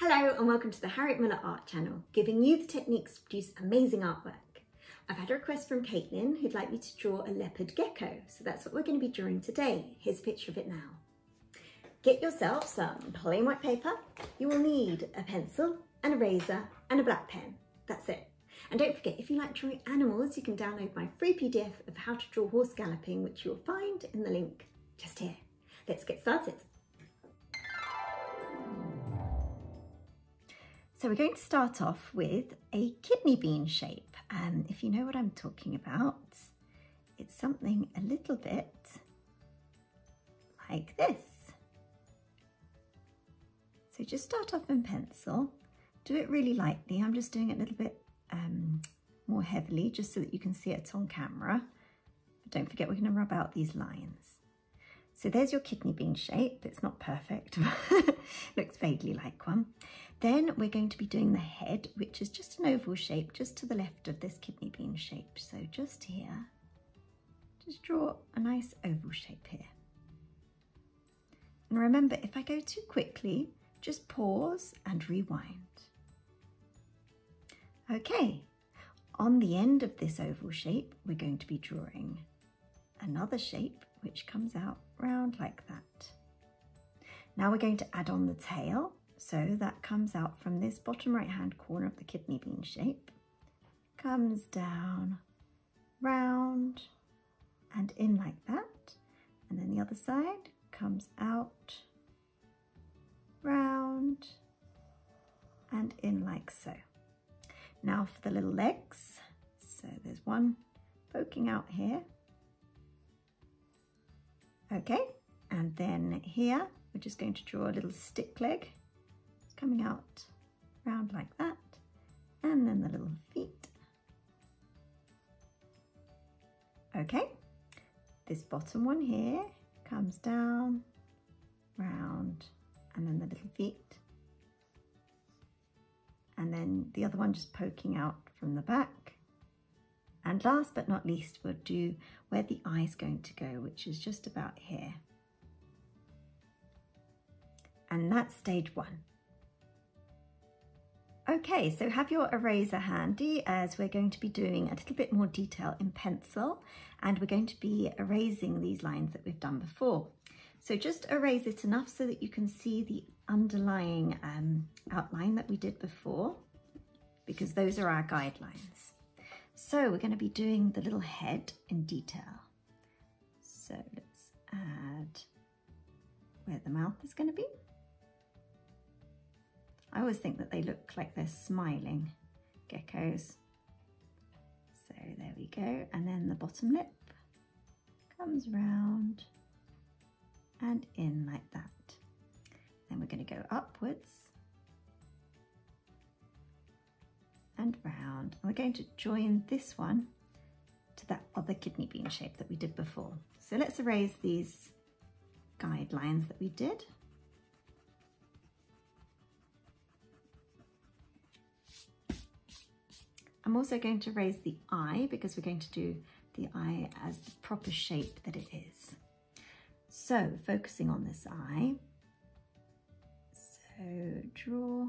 Hello and welcome to the Harriet Muller Art channel, giving you the techniques to produce amazing artwork. I've had a request from Caitlin who'd like me to draw a leopard gecko, so that's what we're going to be drawing today. Here's a picture of it now. Get yourself some plain white paper. You will need a pencil, an eraser and a black pen. That's it. And don't forget, if you like drawing animals, you can download my free PDF of how to draw horse galloping, which you'll find in the link just here. Let's get started. So we're going to start off with a kidney bean shape. If you know what I'm talking about, it's something a little bit like this. So just start off in pencil, do it really lightly. I'm just doing it a little bit more heavily just so that you can see it on camera. But don't forget, we're going to rub out these lines. So there's your kidney bean shape. It's not perfect, but looks vaguely like one. Then we're going to be doing the head, which is just an oval shape, just to the left of this kidney bean shape. So just here, just draw a nice oval shape here. And remember, if I go too quickly, just pause and rewind. Okay, on the end of this oval shape, we're going to be drawing another shape which comes out round like that. Now we're going to add on the tail, so that comes out from this bottom right hand corner of the kidney bean shape, comes down, round and in like that, and then the other side comes out, round and in like so. Now for the little legs, so there's one poking out here. Okay, and then here we're just going to draw a little stick leg coming out round like that, and then the little feet. Okay, this bottom one here comes down, round, and then the little feet. And then the other one just poking out from the back. And last but not least, we'll do where the eye's going to go, which is just about here. And that's stage one. Okay, so have your eraser handy, as we're going to be doing a little bit more detail in pencil, and we're going to be erasing these lines that we've done before. So just erase it enough so that you can see the underlying outline that we did before, because those are our guidelines. So we're going to be doing the little head in detail. So let's add where the mouth is going to be. I always think that they look like they're smiling geckos. So there we go. And then the bottom lip comes round and in like that. Then we're going to go upwards and round. We're going to join this one to that other kidney bean shape that we did before. So let's erase these guidelines that we did. I'm also going to erase the eye, because we're going to do the eye as the proper shape that it is. So focusing on this eye, so draw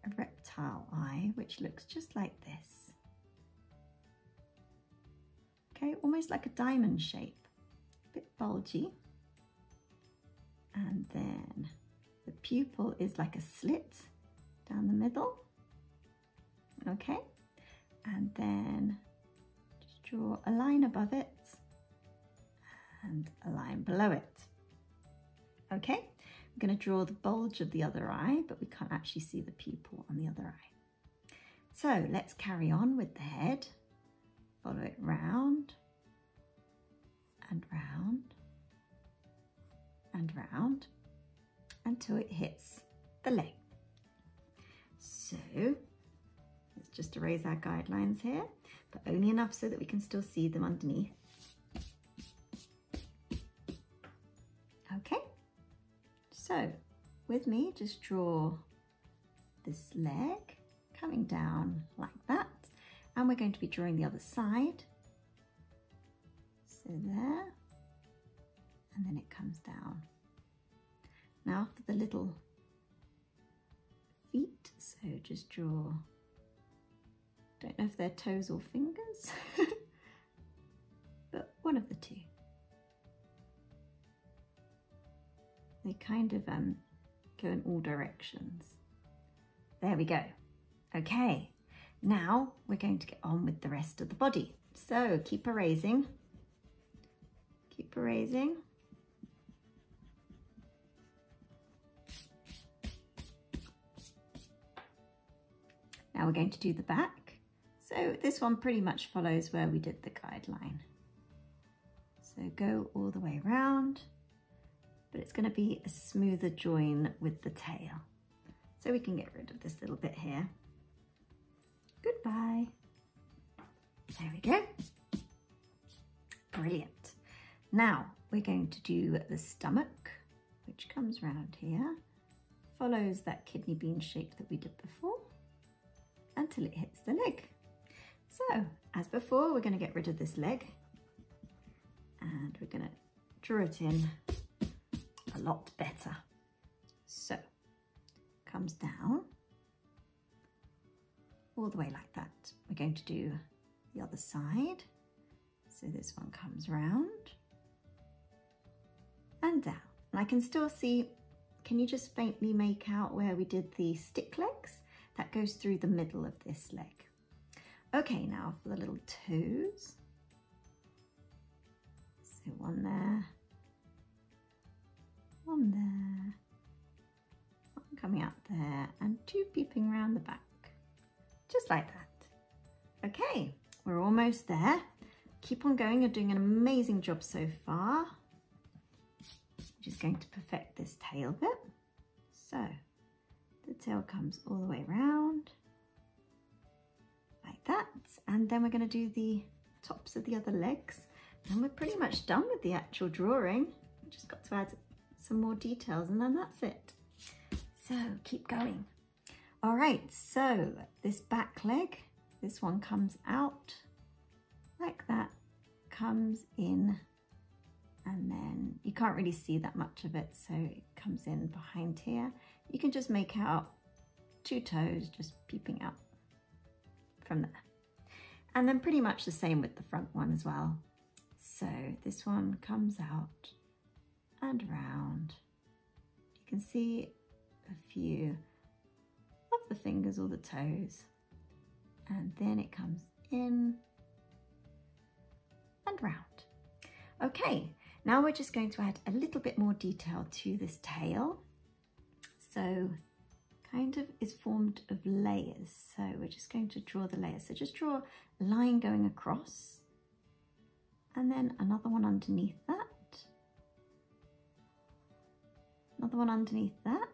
a reptile eye, which looks just like this. Okay, almost like a diamond shape, a bit bulgy. And then the pupil is like a slit down the middle. Okay, and then just draw a line above it and a line below it. Okay, we're going to draw the bulge of the other eye, but we can't actually see the pupil on the other eye. So let's carry on with the head. Follow it round and round and round until it hits the leg. So let's just erase our guidelines here, but only enough so that we can still see them underneath. Okay, so with me, just draw this leg coming down like that, and we're going to be drawing the other side. So there, and then it comes down. Now for the little So just draw, don't know if they're toes or fingers, but one of the two. They kind of go in all directions. There we go. Okay, now we're going to get on with the rest of the body. So keep erasing. Keep erasing. Now we're going to do the back. So this one pretty much follows where we did the guideline. So go all the way around, but it's going to be a smoother join with the tail. So we can get rid of this little bit here. Goodbye. There we go. Brilliant. Now we're going to do the stomach, which comes round here, follows that kidney bean shape that we did before until it hits the leg. So as before, we're going to get rid of this leg and we're going to draw it in a lot better. So comes down all the way like that. We're going to do the other side. So this one comes round and down. And I can still see, can you just faintly make out where we did the stick legs? That goes through the middle of this leg. Okay, now for the little toes. So one there, one there, one coming out there, and two peeping around the back. Just like that. Okay, we're almost there. Keep on going, you're doing an amazing job so far. I'm just going to perfect this tail bit. So the tail comes all the way around like that, and then we're going to do the tops of the other legs, and we're pretty much done with the actual drawing. We've just got to add some more details and then that's it. So keep going. All right, so this back leg, this one comes out like that, comes in, and then you can't really see that much of it, so it comes in behind here. You can just make out two toes just peeping out from there. And then pretty much the same with the front one as well. So this one comes out and round. You can see a few of the fingers or the toes, and then it comes in and round. Okay, now we're just going to add a little bit more detail to this tail. So kind of is formed of layers. So we're just going to draw the layers. So just draw a line going across and then another one underneath that, another one underneath that,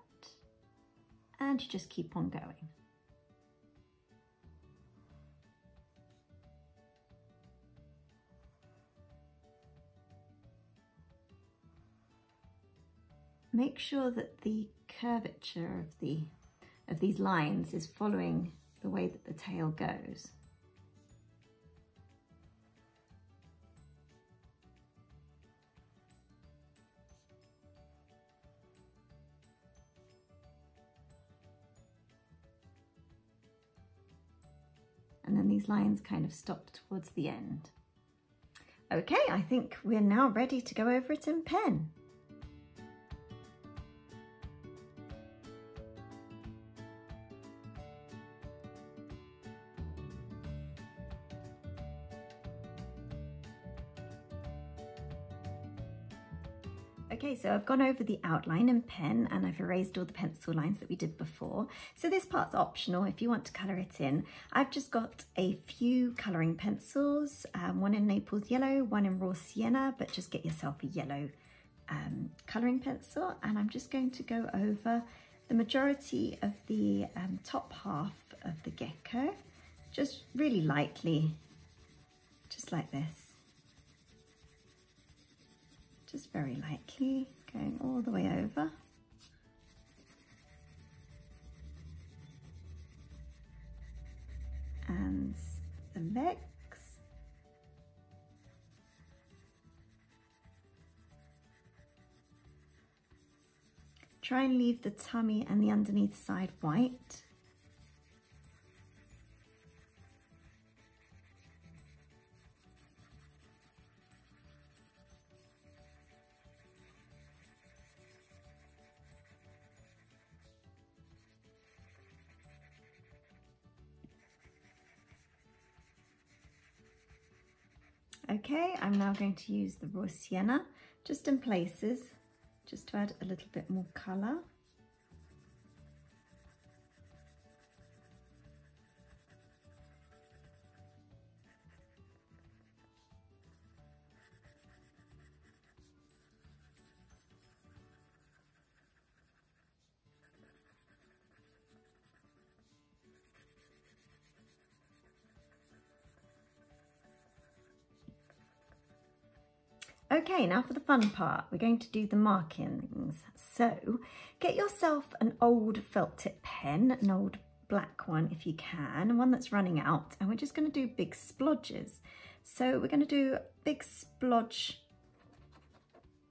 and you just keep on going. Make sure that the curvature of these lines is following the way that the tail goes. And then these lines kind of stop towards the end. Okay, I think we're now ready to go over it in pen. Okay, so I've gone over the outline in pen and I've erased all the pencil lines that we did before. So this part's optional if you want to colour it in. I've just got a few colouring pencils, one in Naples yellow, one in raw sienna, but just get yourself a yellow colouring pencil, and I'm just going to go over the majority of the top half of the gecko, just really lightly, just like this. Just very lightly, going all the way over. And the legs. Try and leave the tummy and the underneath side white. Okay, I'm now going to use the raw sienna just in places, just to add a little bit more colour. Okay, now for the fun part, we're going to do the markings. So get yourself an old felt tip pen, an old black one if you can, one that's running out, and we're just going to do big splodges. So we're going to do a big splodge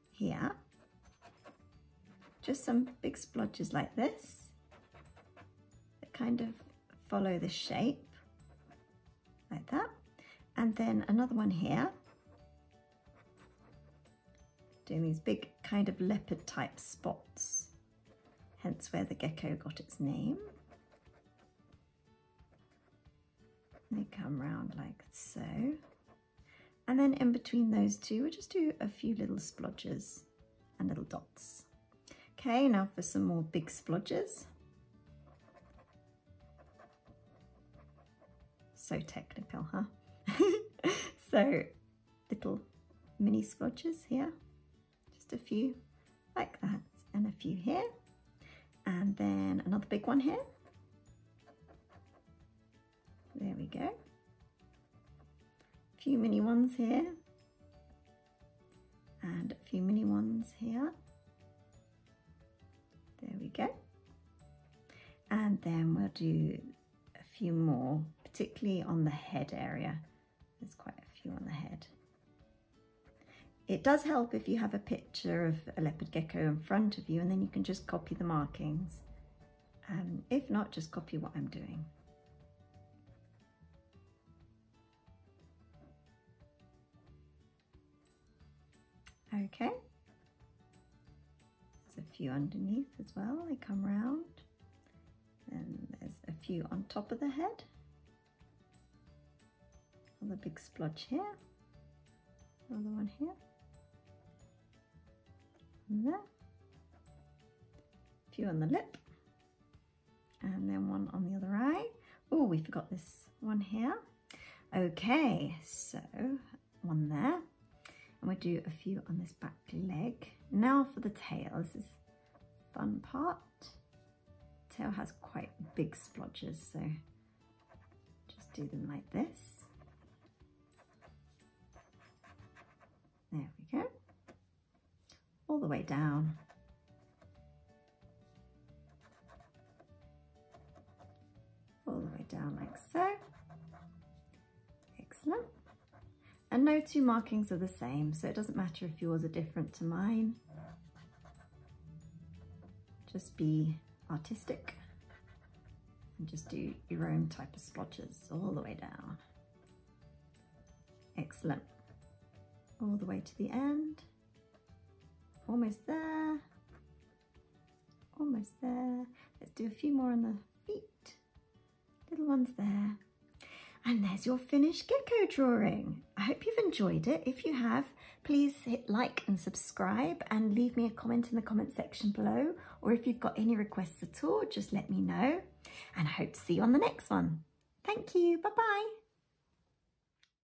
here, just some big splodges like this that kind of follow the shape like that, and then another one here, doing these big kind of leopard type spots, hence where the gecko got its name. They come round like so. And then in between those two, we'll just do a few little splodges and little dots. Okay, now for some more big splodges. So technical, huh? So little mini splodges here. Just a few like that, and a few here, and then another big one here. There we go. A few mini ones here, and a few mini ones here. There we go. And then we'll do a few more, particularly on the head area. There's quite a few on the head. It does help if you have a picture of a leopard gecko in front of you, and then you can just copy the markings. If not, just copy what I'm doing. Okay. There's a few underneath as well, they come round. And there's a few on top of the head. Another big splodge here. Another one here. And there. A few on the lip. And then one on the other eye. Oh, we forgot this one here. Okay, so one there. And we'll do a few on this back leg. Now for the tail. This is the fun part. The tail has quite big splodges, so just do them like this. There we go. All the way down. All the way down like so. Excellent. And no two markings are the same, so it doesn't matter if yours are different to mine. Just be artistic and just do your own type of splodges all the way down. Excellent. All the way to the end. Almost there. Almost there. Let's do a few more on the feet. Little ones there. And there's your finished gecko drawing. I hope you've enjoyed it. If you have, please hit like and subscribe and leave me a comment in the comment section below. Or if you've got any requests at all, just let me know. And I hope to see you on the next one. Thank you. Bye-bye.